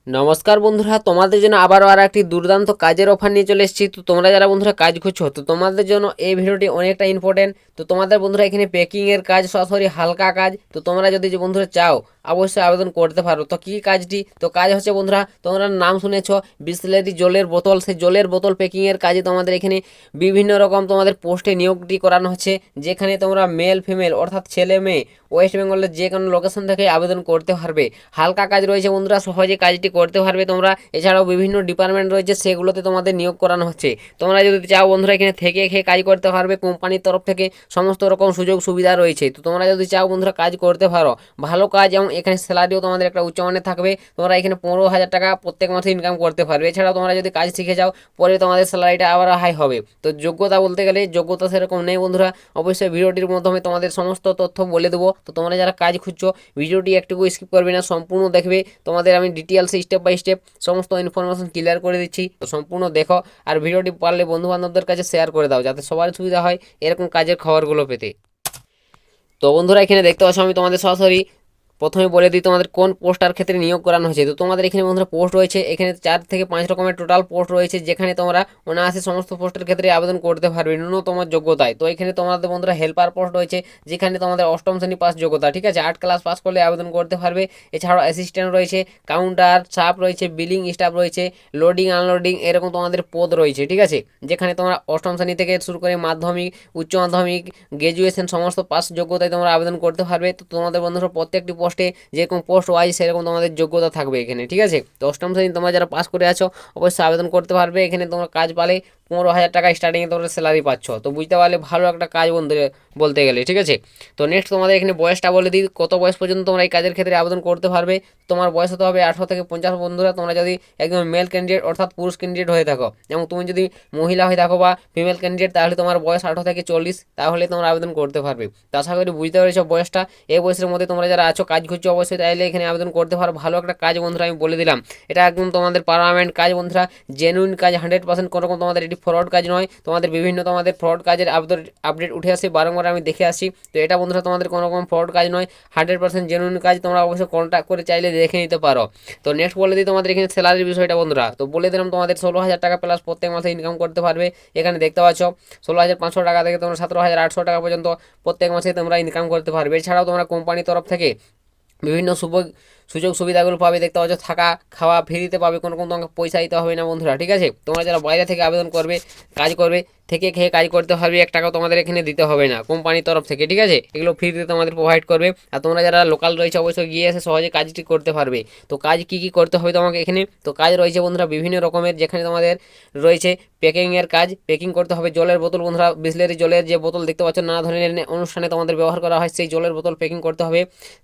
নমস্কার বন্ধুরা, তোমাদের জন্য আবারও আর একটি দুর্দান্ত কাজের অফার নিয়ে চলে এসেছি। তো তোমরা যারা বন্ধুরা কাজ খুঁজছো, তো তোমাদের জন্য এই ভিডিওটি অনেকটা ইম্পর্টেন্ট। তো তোমাদের বন্ধুরা এখানে প্যাকিংয়ের কাজ, সরাসরি হালকা কাজ। তো তোমরা যদি যে বন্ধুরা চাও অবশ্যই আবেদন করতে পারো। তো কী কাজটি? তো কাজ হচ্ছে বন্ধুরা, তোমরা নাম শুনেছো বিসলেরি জলের বোতল, সেই জলের বোতল প্যাকিংয়ের কাজে তোমাদের এখানে বিভিন্ন রকম তোমাদের পোস্টে নিয়োগটি করানো হচ্ছে, যেখানে তোমরা মেল ফিমেল অর্থাৎ ছেলে মেয়ে ওয়েস্ট বেঙ্গলের যে কোনো লোকেশন থেকে আবেদন করতে পারবে। হালকা কাজ রয়েছে বন্ধুরা, সহজে কাজটি করতে পারবে তোমরা। এছাড়াও বিভিন্ন ডিপার্টমেন্ট রয়েছে, সেগুলোতে তোমাদের নিয়োগ করানো হচ্ছে। তোমরা যদি চাও বন্ধুরা এখানে থেকে খেয়ে কাজ করতে পারবে। কোম্পানির তরফ থেকে সমস্ত রকম সুযোগ সুবিধা রয়েছে। তো তোমরা যদি চাও বন্ধুরা কাজ করতে পারো, ভালো কাজ, এবং এখানে স্যালারিও তোমাদের একটা উচ্চমানের থাকবে। তোমরা এখানে 15,000 টাকা প্রত্যেক মাসে ইনকাম করতে পারবে। এছাড়াও তোমরা যদি কাজ শিখে যাও, পরে তোমাদের স্যালারিটা আবার হাই হবে। তো যোগ্যতা বলতে গেলে যোগ্যতা সেরকম নেই বন্ধুরা। অবশ্যই ভিডিওটির মাধ্যমে তোমাদের সমস্ত তথ্য বলে দেবো। তো তোমরা যারা কাজ খুঁজছো, ভিডিওটি একটুকু স্কিপ করবে না, সম্পূর্ণ দেখবে। তোমাদের আমি ডিটেলসে স্টেপ বাই স্টেপ সমস্ত ইনফরমেশন ক্লিয়ার করে দিচ্ছি। তো সম্পূর্ণ দেখো, আর ভিডিওটি পারলে বন্ধু বান্ধবদের কাছে শেয়ার করে দাও, যাতে সবার সুবিধা হয় এরকম কাজের খবরগুলো পেতে। তো বন্ধুরা এখানে দেখতে পাচ্ছ আমি তোমাদের সরাসরি প্রথমে বলে দিই তোমাদের কোন পোস্টার ক্ষেত্রে নিয়োগ করানো হয়েছে। তো তোমাদের এখানে বন্ধুরা পোস্ট রয়েছে, এখানে 4 থেকে 5 রকমের টোটাল পোস্ট রয়েছে, যেখানে তোমরা অনায়াসে সমস্ত পোস্টের ক্ষেত্রে আবেদন করতে পারবে ন্যূনতম যোগ্যতায়। তো এখানে তোমাদের বন্ধুরা হেল্পার পোস্ট রয়েছে, যেখানে তোমাদের অষ্টম শ্রেণী পাস যোগ্যতা, ঠিক আছে, 8 ক্লাস পাস করলে আবেদন করতে পারবে। এছাড়াও অ্যাসিস্ট্যান্ট রয়েছে, কাউন্টার সাপ রয়েছে, বিলিং স্টাফ রয়েছে, লোডিং আনলোডিং, এরকম তোমাদের পদ রয়েছে, ঠিক আছে, যেখানে তোমরা অষ্টম শ্রেণী থেকে শুরু করে মাধ্যমিক, উচ্চ মাধ্যমিক, গ্র্যাজুয়েশন সমস্ত পাস যোগ্যতায় তোমরা আবেদন করতে পারবে। তো তোমাদের বন্ধুরা প্রত্যেকটি পোস্টে যেরকম পোস্ট ওয়াইজ সেরকম তোমাদের যোগ্যতা থাকবে এখানে, ঠিক আছে। তো অষ্টম শ্রেণী তোমরা যারা পাস করে আছো অবশ্যই আবেদন করতে পারবে। এখানে তোমরা কাজ পালে 15,000 টাকা স্টার্টিংয়ে তোমরা স্যালারি পাচ্ছ। তো বুঝতে পারলে ভালো একটা কাজ বন্ধু বলতে গেলে, ঠিক আছে। তো নেক্সট তোমাদের এখানে বয়সটা বলে দিই, কত বয়স পর্যন্ত তোমরা এই কাজের ক্ষেত্রে আবেদন করতে পারবে। তোমার বয়স হতে হবে 18 থেকে 50 বন্ধুরা। তোমরা যদি একদম মেল ক্যান্ডিডেট অর্থাৎ পুরুষ ক্যান্ডিডেট হয়ে থাকো, এবং তুমি যদি মহিলা হয়ে থাকো বা ফিমেল ক্যান্ডিডেট, তাহলে তোমার বয়স 18 থেকে 40, তাহলে তোমরা আবেদন করতে পারবে। তো আশা করি বুঝতে পেরেছো বয়সটা। এই বয়সের মধ্যে তোমরা যারা আছো কাজ খুঁজছো, অবশ্যই তাইলে এখানে আবেদন করতে পারো। ভালো একটা কাজ বন্ধুরা, আমি বলে দিলাম, এটা একদম তোমাদের পার্মানেন্ট কাজ বন্ধুরা, জেনুইন কাজ 100%। কোনো রকম তোমাদের এটি ফ্রড কাজ নয়। তোমাদের বিভিন্ন তোমাদের ফ্রড কাজের আপডেট উঠে আসে বারংবার, আমি দেখে আসি। তো এটা বন্ধুরা তোমাদের কোনো রকম ফ্রড কাজ নয়, 100% জেনুইন কাজ। তোমরা অবশ্যই কন্ট্যাক্ট করে চাইলে দেখে নিতে পারো। তো নেক্সট বলে দিই তোমাদের এখানে স্যালারির বিষয়টা বন্ধুরা। তো বলে দিলাম তোমাদের 16,000 টাকা প্লাস প্রত্যেক মাসে ইনকাম করতে পারবে। এখানে দেখতে পাচ্ছ 16,500 টাকা থেকে তোমরা 17,800 টাকা পর্যন্ত প্রত্যেক মাসে তোমরা ইনকাম করতে পারবে। এছাড়াও তোমরা কোম্পানির তরফ থেকে বিভিন্ন সুযোগ সুবিধাগুলো পাবে। দেখতে পাচ্ছ থাকা খাওয়া ফ্রিতে পাবে, কোনো রকম তোমাকে পয়সা দিতে হবে না বন্ধুরা, ঠিক আছে। তোমরা যারা বাইরে থেকে আবেদন করবে, কাজ করবে, থেকে খেয়ে কাজ করতে পারবে, 1 টাকাও তোমাদের এখানে দিতে হবে না কোম্পানির তরফ থেকে, ঠিক আছে। এগুলো ফ্রিতে তোমাদের প্রোভাইড করবে। আর তোমরা যারা লোকাল রয়েছে অবশ্যই গিয়ে এসে সহজে কাজটি করতে পারবে। তো কাজ কী কী করতে হবে তোমাকে এখানে? তো কাজ রয়েছে বন্ধুরা বিভিন্ন রকমের, যেখানে তোমাদের রয়েছে প্যাকিংয়ের কাজ। প্যাকিং করতে হবে জলের বোতল বন্ধুরা, বিসলেরি জলের যে বোতল দেখতে পাচ্ছ নানা ধরনের অনুষ্ঠানে তোমাদের ব্যবহার করা হয়, সেই জলের বোতল প্যাকিং করতে হবে,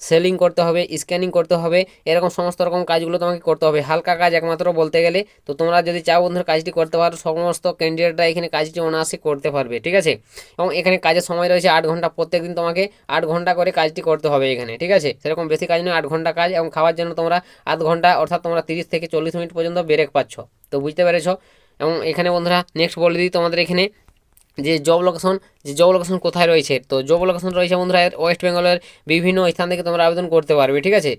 সেলিং করতে হবে, স্ক্যানিং করতে হবে, এরকম সমস্ত রকম কাজগুলো তোমাকে করতে হবে। হালকা কাজ একমাত্র বলতে গেলে। তো তোমরা যদি চাও বন্ধুরা কাজটি করতে পারো, সমস্ত ক্যান্ডিডেটরা এখানে কাজটি অনায়াসে করতে পারবে, ঠিক আছে। এবং এখানে কাজের সময় রয়েছে 8 ঘন্টা, প্রত্যেকদিন তোমাকে 8 ঘন্টা করে কাজটি করতে হবে এখানে, ঠিক আছে। সেরকম বেশি কাজ নয়, 8 ঘন্টা কাজ। এবং খাওয়ার জন্য তোমরা আধ ঘন্টা অর্থাৎ তোমরা 30 থেকে 40 মিনিট পর্যন্ত ব্রেক পাচ্ছ। তো বুঝতে পেরেছো। এবং এখানে বন্ধুরা নেক্সট বলে দিই তোমাদের এখানে যে জব লোকেশন কোথায় রয়েছে। তো জব লোকেশন রয়েছে বন্ধুরা ওয়েস্ট বেঙ্গলের বিভিন্ন স্থান থেকে তোমরা আবেদন করতে পারবে, ঠিক আছে।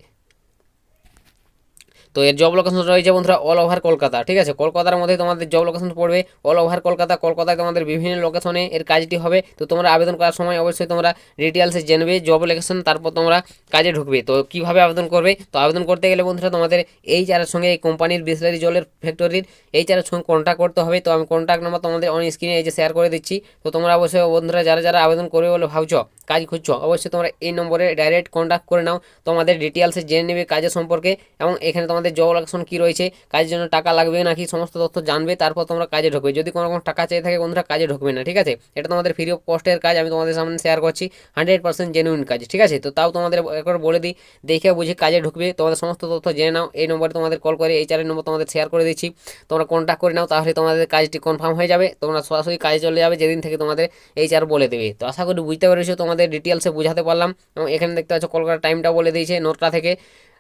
তো এর জব লোকেশন রয়েছে বন্ধুরা অল ওভার কলকাতা, ঠিক আছে। কলকাতার মধ্যে তোমাদের জব লোকেশন পড়বে অল ওভার কলকাতা। কলকাতায় তোমাদের বিভিন্ন লোকেশনে এর কাজটি হবে। তো তোমরা আবেদন করার সময় অবশ্যই তোমরা ডিটেলসে জেনবে জব লোকেশন, তারপর তোমরা কাজে ঢুকবে। তো কীভাবে আবেদন করবে? তো আবেদন করতে গেলে বন্ধুরা তোমাদের এইচআরের সঙ্গে, এই কোম্পানির বিসলারি জলের ফ্যাক্টরির এইচআরের সঙ্গে কন্ট্যাক্ট করতে হবে। তো আমি কন্ট্যাক্ট নাম্বার তোমাদের অন স্ক্রিনে এই যে শেয়ার করে দিচ্ছি। তো তোমরা অবশ্যই বন্ধুরা যারা যারা আবেদন করবে বলে ভাবছো, কাজ খুঁজছো, অবশ্যই তোমরা এই নম্বরে ডাইরেক্ট কন্ট্যাক্ট করে নাও। তোমাদের ডিটেলসে জেনে নেবে কাজের সম্পর্কে, এবং এখানে তোমাদের জব লোকেশন কী রয়েছে, কাজের জন্য টাকা লাগবে নাকি, সমস্ত তথ্য জানবে। তারপর তোমরা কাজে ঢুকবে। যদি কোনো রকম টাকা চেয়ে থাকে বন্ধুরা কাজে ঢুকবে না, ঠিক আছে। এটা তোমাদের ফ্রি অফ কস্টের কাজ, আমি তোমাদের সামনে শেয়ার করছি, 100% জেনুইন কাজ, ঠিক আছে। তো তাও তোমাদের একবার বলে দিই, দেখে বুঝে কাজে ঢুকবে। তোমাদের সমস্ত তথ্য জেনে নাও। এই নম্বরে তোমাদের কল করে এইচআরের নম্বর তোমাদের শেয়ার করে দিচ্ছি, তোমরা কন্ট্যাক্ট করে নাও, তাহলে তোমাদের কাজটি কনফার্ম হয়ে যাবে। তোমরা সরাসরি কাজে চলে যাবে যেদিন থেকে তোমাদের এইচআর বলে দেবে। তো আশা করি বুঝতে পেরেছো, তোমাদের ডিটেলসে বুঝাতে পারলাম। এবং এখানে দেখতে পাচ্ছ কল করার টাইমটা বলে দিয়েছে 9টা থেকে,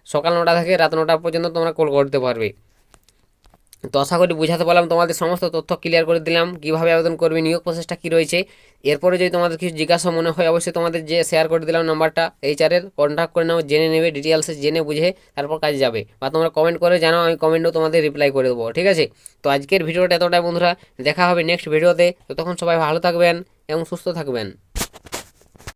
সকাল 9টা থেকে রাত 9টা পর্যন্ত তোমরা কল করতে পারবে। তো আশা করি বুঝাতে পারলাম, তোমাদের সমস্ত তথ্য ক্লিয়ার করে দিলাম, কীভাবে আবেদন করবে, নিয়োগ প্রসেসটা কী রয়েছে। এরপরে যদি তোমাদের কিছু জিজ্ঞাসা মনে হয় অবশ্যই তোমাদের যে শেয়ার করে দিলাম নাম্বারটা এইচআরের, কন্ট্যাক্ট করে নাও, জেনে নেবে ডিটেলসে, জেনে বুঝে তারপর কাজে যাবে। বা তোমরা কমেন্ট করে জানাও, আমি কমেন্টও তোমাদের রিপ্লাই করে দেবো, ঠিক আছে। তো আজকের ভিডিওটা এতটাই বন্ধুরা, দেখা হবে নেক্সট ভিডিওতে। ততক্ষণ সবাই ভালো থাকবেন এবং সুস্থ থাকবেন।